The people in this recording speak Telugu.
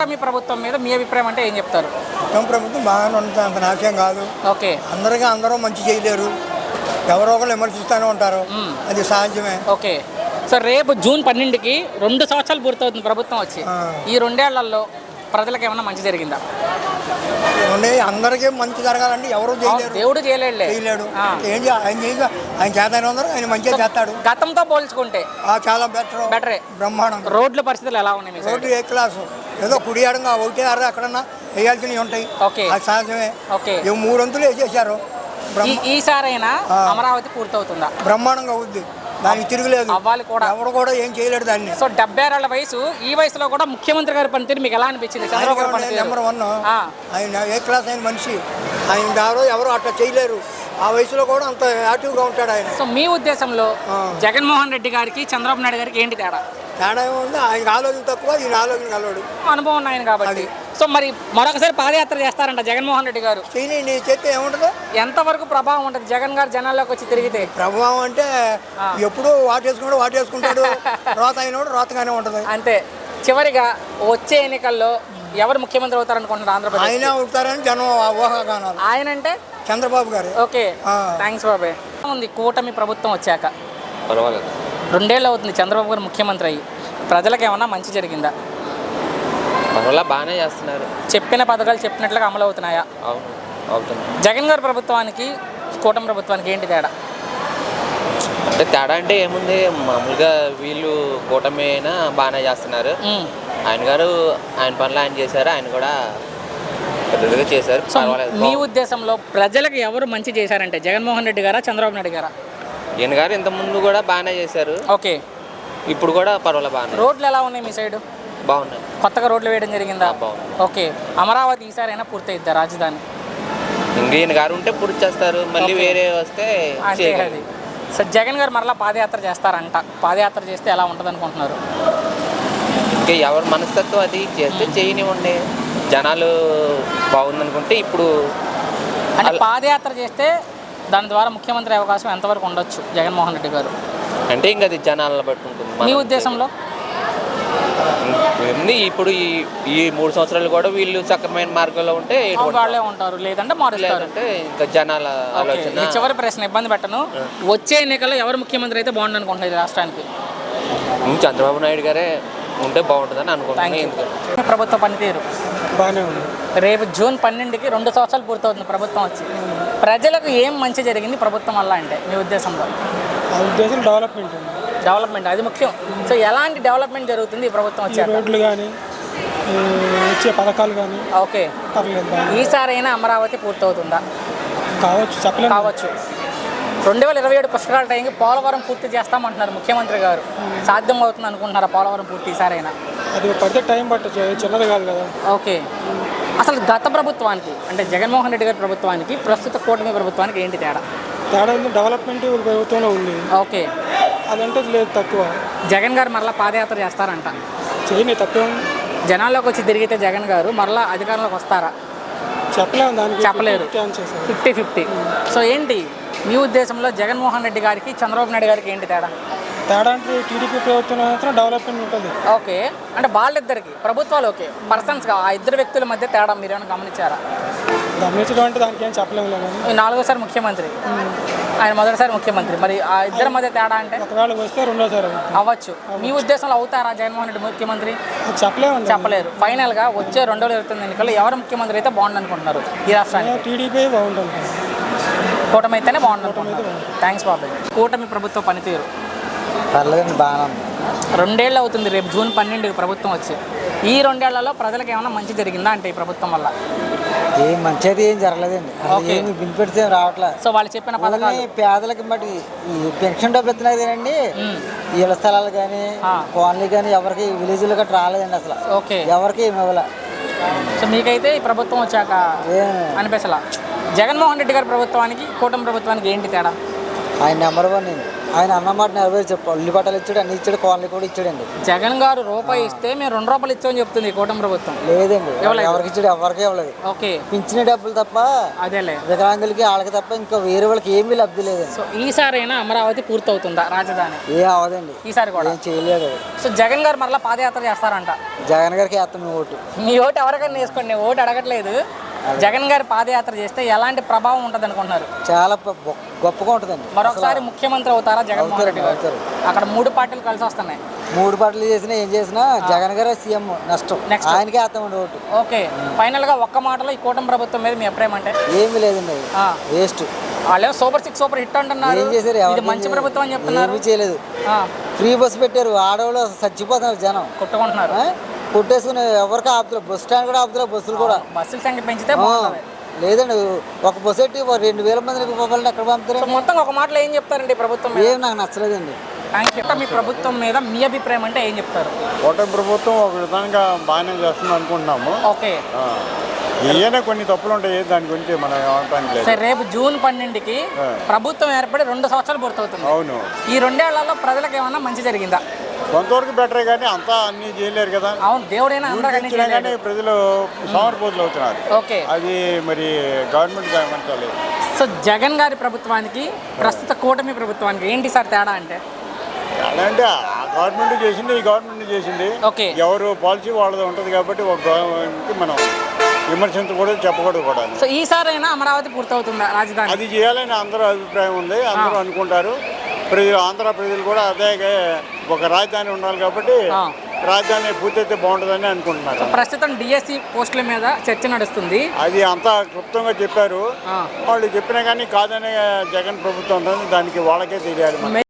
మీ ప్రభుత్వం మీద మీ అభిప్రాయం అంటే ఏం చెప్తారు? ప్రభుత్వం బాగానే ఉంటుంది, అంత నాశనం కాదు. ఓకే, అందరూ మంచి చేయలేరు, ఎవరో ఒకరు విమర్శిస్తూనే ఉంటారు, అది సహజమే. ఓకే. సో రేపు జూన్ 12కి 2 సంవత్సరాలు పూర్తవుతుంది ప్రభుత్వం వచ్చి. ఈ 2 ఏళ్లలో ప్రజలకు ఏమన్నా మంచి జరిగిందా? అందరికీ మంచి జరగాలంటే ఎవరు చేయలేరు, దేవుడు చేయలేడు. ఆయన చేత ఆయన మంచిగా చేస్తాడు. గతంతో పోల్చుకుంటే చాలా బెటరే, బ్రహ్మాండం. రోడ్ల పరిస్థితులు ఎలా ఉన్నాయి? రోడ్లు ఏ క్లాసు, ఏదో కుడి అడంగా ఒకటి అర ఎక్కడన్నా వేయాల్సినవి ఉంటాయి, అది సహజమే. ఓకే, 3 వంతులు వేసేసారు. ఈసారైనా అమరావతి పూర్తవుతుందా? బ్రహ్మాండంగా అవుద్ది, దానికి తిరుగులేదు. అవ్వాలి కూడా, ఎవరు కూడా ఏం చేయలేడు దాన్ని. సో 76 ఏళ్ల వయసు, ఈ వయసులో కూడా ముఖ్యమంత్రి గారి పనితీరు మీకు ఎలా అనిపించింది? నెంబర్ 1 ఆయన ఏ క్లాస్ అయిన మనిషి, ఆయన ఎవరు అట్లా చేయలేరు. ఆ వయసులో కూడా అంత యాక్టివ్గా ఉంటాడు ఆయన. సో మీ ఉద్దేశంలో జగన్మోహన్ రెడ్డి గారికి చంద్రబాబు నాయుడు గారికి ఏంటి తేడా? తేడా ఏముంది, ఆయనకి ఆలోచన తక్కువ, ఈయన ఆలోచన కలవాడు, అనుభవం ఉన్న ఆయన కాబట్టి. సో మరి మరొకసారి పాదయాత్ర చేస్తారంట జగన్మోహన్ రెడ్డి గారు. నీ చేస్తే ఏముంటుంది? ఎంతవరకు ప్రభావం ఉంటుంది జగన్ గారు జనాల్లోకి వచ్చి తిరిగితే? ప్రభావం అంటే ఎప్పుడు వాటేసుకుంటాడు, రోత అయినప్పుడు రోతగానే ఉంటుంది అంతే. చివరిగా వచ్చే ఎన్నికల్లో ఎవరు ముఖ్యమంత్రి అవుతారనుకుంటున్నారు ఆంధ్రప్రదేశ్? ఆయన అవుతారని జనం ఊహాగానాలు. ఆయన అంటే చంద్రబాబు గారు. ఓకే, థ్యాంక్స్ బాబాయ్. ఉంది కూటమి ప్రభుత్వం వచ్చాక పర్వాలేదు, 2 ఏళ్ళు అవుతుంది చంద్రబాబు గారు ముఖ్యమంత్రి అయ్యి. ప్రజలకు ఏమన్నా మంచి జరిగిందా? పర్వాలేదు, బాగానే చేస్తున్నారు. చెప్పిన పథకాలు చెప్పినట్లుగా అమలు అవుతున్నాయా? అవుతుంది. జగన్ గారి ప్రభుత్వానికి కూటమి ప్రభుత్వానికి ఏంటి తేడా? అంటే తేడా అంటే ఏముంది, మామూలుగా వీళ్ళు కూటమి అయినా బాగానే చేస్తున్నారు. ఆయన గారు ఆయన పనులు ఆయన చేశారు, ఆయన కూడా పెద్దదిగా చేశారు. పర్వాలేదు. మీ ఉద్దేశంలో ప్రజలకు ఎవరు మంచి చేశారంటే జగన్మోహన్ రెడ్డి గారా చంద్రబాబు నాయుడు గారా? ఈయన గారు ఇంతకుముందు కూడా బాగానే చేశారు. ఓకే, ఇప్పుడు కూడా పర్వాలేదు, బాగానే. రోడ్లు ఎలా ఉన్నాయి మీ సైడ్? బాగున్నాయి. కొత్తగా రోడ్లు వేయడం జరిగిందా? బాగుంది. ఓకే, అమరావతి ఈసారి అయినా పూర్తయిద్దా రాజధాని? ఈయన గారు ఉంటే పూర్తి చేస్తారు, మళ్ళీ వేరే వస్తే అది. సో జగన్ గారు మరలా పాదయాత్ర చేస్తారంట, పాదయాత్ర చేస్తే ఎలా ఉంటుంది అనుకుంటున్నారు? ఇంకా ఎవరి మనస్తత్వం అది చేస్తే చేయనివ్వండి, జనాలు బాగుందనుకుంటే. ఇప్పుడు అంటే పాదయాత్ర చేస్తే దాని ద్వారా ముఖ్యమంత్రి అవకాశం ఎంతవరకు ఉండొచ్చు జగన్మోహన్ రెడ్డి గారు అంటే ఇంకా అది జనాలను బట్టి ఉంటుంది. మీ ఉద్దేశంలో ఇప్పుడు ఈ 3 సంవత్సరాలు కూడా వీళ్ళు సక్రమైన మార్గంలో ఉంటే వాళ్ళే ఉంటారు, లేదంటే మారుస్తారు. అంటే ఇంకా జనాల ఆలోచన. చివరి ప్రశ్న, ఇబ్బంది పెట్టను, వచ్చే ఎన్నికల్లో ఎవరు ముఖ్యమంత్రి అయితే బాగుంది అనుకుంటున్నారు రాష్ట్రానికి? చంద్రబాబు నాయుడు గారే ఉంటే బాగుంటుందని అనుకుంటున్నాను. ప్రభుత్వ పనితీరు బాగానే ఉంది. రేపు జూన్ 12కి 2 సంవత్సరాలు పూర్తవుతుంది ప్రభుత్వం వచ్చి. ప్రజలకు ఏం మంచి జరిగింది ప్రభుత్వం వల్ల అంటే మీ ఉద్దేశంలో? డెవలప్మెంట్ అది ముఖ్యం. సో ఎలాంటి డెవలప్మెంట్ జరుగుతుంది ఈ ప్రభుత్వం వచ్చాక? రోడ్లు కానీ వచ్చే పథకాలు కానీ. ఓకే, ఈసారి అయినా అమరావతి పూర్తవుతుందా? కావచ్చు. 2027 పుష్కరాల టైంకి పోలవరం పూర్తి చేస్తామంటున్నారు ముఖ్యమంత్రి గారు. సాధ్యం అవుతుంది అనుకుంటున్నారా పోలవరం పూర్తి ఈసారైనా? అది పడితే టైం పట్టచ్చు, చిన్నది కాదు కదా. ఓకే, అసలు గత ప్రభుత్వానికి అంటే జగన్మోహన్ రెడ్డి గారి ప్రభుత్వానికి ప్రస్తుత కూటమి ప్రభుత్వానికి ఏంటి తేడా? డెవలప్మెంట్ ప్రభుత్వంలో ఉంది. ఓకే, అదంటే లేదు, తక్కువ. జగన్ గారు మరలా పాదయాత్ర చేస్తారంట, చేయని తక్కువ. జనాల్లోకి వచ్చి తిరిగితే జగన్ గారు మరలా అధికారంలోకి వస్తారా? చెప్పలేరు, 50-50. సో ఏంటి మీ ఉద్దేశంలో జగన్మోహన్ రెడ్డి గారికి చంద్రబాబు నాయుడు గారికి ఏంటి తేడా? అంటే టీడీపీ ప్రభుత్వం మాత్రం డెవలప్మెంట్ ఉంటుంది. ఓకే, అంటే వాళ్ళిద్దరికి ప్రభుత్వాలు ఓకే, పర్సన్స్గా ఆ ఇద్దరు వ్యక్తుల మధ్య తేడా మీరు ఏమైనా గమనించారా? గమనించడం అంటే దానికి ఏం చెప్పలేము. 4వ ముఖ్యమంత్రి, ఆయన మొదటిసారి ముఖ్యమంత్రి, మరి ఆ ఇద్దరి మధ్య తేడా అంటే ఒకవేళ వస్తే 2వసారి అవ్వచ్చు. మీ ఉద్దేశంలో అవుతారా జగన్మోహన్ రెడ్డి ముఖ్యమంత్రి? చెప్పలేరు. ఫైనల్గా వచ్చే 2029 ఎన్నికల్లో ఎవరు ముఖ్యమంత్రి అయితే బాగుంది అనుకుంటున్నారు ఈ రాష్ట్రానికి? టీడీపీ బాగుంటుంది, కూటమి అయితేనే బాగుంది అనుకుంటున్నారు. థ్యాంక్స్ బాబాయ్. కూటమి ప్రభుత్వ పనితీరు పర్లేదండి, బాగానే. 2 ఏళ్ళు అవుతుంది రేపు జూన్ 12కి ప్రభుత్వం వచ్చి. ఈ 2 ఏళ్లలో ప్రజలకు ఏమైనా మంచి జరిగిందా అంటే ఈ ప్రభుత్వం వల్ల? ఏం మంచిది ఏం జరగలేదండి, ఏమి బెనిఫిట్స్ ఏం రావట్లేదు. సో వాళ్ళు చెప్పిన పథకాలు పేదలకి బట్టి పెన్షన్ డబ్బులు ఇస్తున్నాయి, ఇళ్ల స్థలాలు కానీ కాలనీ కానీ ఎవరికి విలేజ్లో గట్రా రాలేదండి అసలు. ఓకే, ఎవరికి ఏమి ఇవ్వలే. సో మీకైతే ఈ ప్రభుత్వం వచ్చాక అనిపించలా? జగన్మోహన్ రెడ్డి గారి ప్రభుత్వానికి కూటమి ప్రభుత్వానికి ఏంటి తేడా? ఆయన నెంబర్ 1 ఆయన అన్నమాట నెరవేర్చారు. ఉల్లి పట్టాలు ఇచ్చాడు, అన్ని ఇచ్చాడు, కాలనీ కూడా ఇచ్చాడండి. జగన్ గారు రూపాయి ఇస్తే మేము 2 రూపాయలు ఇచ్చామని చెప్తుంది ఈ కూటమి ప్రభుత్వం. లేదండి, ఎవరికి ఇచ్చాడు, ఎవరికి ఇవ్వలేదు. ఓకే, పింఛన్ డబ్బులు తప్ప, అదేలే వికలాంగులకి వాళ్ళకి తప్ప ఇంకా వేరే వాళ్ళకి ఏమీ లబ్ధి లేదండి. సో ఈసారైనా అమరావతి పూర్తవుతుందా రాజధాని? ఏం అవ్వదండి, ఈసారి కూడా ఏం చేయలేదు. సో జగన్ గారు మరలా పాదయాత్ర చేస్తారంట. జగన్ గారికి వేస్తాం మీ ఓటు. మీ ఓటు ఎవరికైనా వేసుకోండి, నేను ఓటు అడగట్లేదు. జగన్ గారి పాదయాత్ర చేస్తే ఎలాంటి ప్రభావం ఉంటుంది అనుకుంటున్నారు? చాలా గొప్పగా ఉంటుందండి. మరొకసారి ముఖ్యమంత్రి అవుతారా జగన్మోహన్ రెడ్డి గారు? అక్కడ 3 పార్టీలు కలిసి వస్తున్నాయి. 3 పార్టీలు చేసినా ఏం చేసినా జగన్ గారే సీఎం నష్టం. ఆయనకే వేస్తామండి ఓటు. ఓకే, ఫైనల్ గా ఒక్క మాటలో ఈ కూటమి ప్రభుత్వం మీద మీ అభిప్రాయం అంటే? ఏమీ లేదండి, వేస్ట్. వాళ్ళేమో సూపర్ 6 సూపర్ హిట్ అంటున్నారు. ఏం చేశారు? ఇది మంచి ప్రభుత్వం అని చెప్తున్నారు. ఏమీ చేయలేదు. ఫ్రీ బస్సు పెట్టారు, ఆడవాళ్ళు చచ్చిపోతున్నారు, జనం కొట్టుకుంటున్నారు, కొట్టేసుకుని ఎవరికి ఆపుతారు. బస్ స్టాండ్ కూడా ఆపుతారు, బస్సులు కూడా. బస్సుల సంఖ్య పెంచితే బాగుంటుంది. లేదండి, ఒక బస్సు పెట్టి 2000 మందికి పోవాలని ఎక్కడ పంపుతారు? మొత్తం ఒక మాటలో ఏం చెప్తారండి ప్రభుత్వం? ఏం నాకు నచ్చలేదండి. మీ ప్రభుత్వం మీద మీ అభిప్రాయం అంటే ఏం చెప్తారు? కూటమి ప్రభుత్వం ఒక విధంగా బాగానే చేస్తుంది అనుకుంటున్నాము. ఓకే, ఏదైనా కొన్ని తప్పులు ఉంటాయి, దాని గురించి మనం ఏమంటానికి లేదు. సరే, రేపు జూన్ 12కి ప్రభుత్వం ఏర్పడి 2 సంవత్సరాలు పూర్తవుతుంది. అవును, ఈ 2 ఏళ్లలో ప్రజలకు ఏమన్నా మంచి జరిగిందా? కొంతవరకు బెటరే కానీ అంతా అన్ని చేయలేరు కదా. అవును, దేవుడైనా అందరికీ కానీ ప్రజలు సోమరిపోతులు అవుతున్నారు. ఓకే, అది మరి గవర్నమెంట్ గమనించాలి. సో జగన్ గారి ప్రభుత్వానికి ప్రస్తుత కూటమి ప్రభుత్వానికి ఏంటి సార్ తేడా అంటే? అలా అంటే ఆ గవర్నమెంట్ చేసింది, ఈ గవర్నమెంట్ చేసింది. ఓకే, ఎవరు పాలసీ వాళ్ళది ఉంటుంది కాబట్టి ఒక గవర్నమెంట్కి మనం విమర్శించకూడదు, చెప్పకూడదు కూడా. సో ఈసారైనా అమరావతి పూర్తవుతుందా రాజధాని? అది చేయాలని అందరూ అభిప్రాయం ఉంది, అందరూ అనుకుంటారు. ఆంధ్ర ప్రజలు కూడా అదే ఒక రాజధాని ఉండాలి కాబట్టి రాజధాని పూర్తయితే బాగుంటుందని అనుకుంటున్నారు. ప్రస్తుతం డిఎస్సి పోస్టుల మీద చర్చ నడుస్తుంది. అది అంతా క్లుప్తంగా చెప్పారు. వాళ్ళు చెప్పినా కానీ కాదనే జగన్ ప్రభుత్వం ఉంటుంది, దానికి వాళ్ళకే తెలియాలి.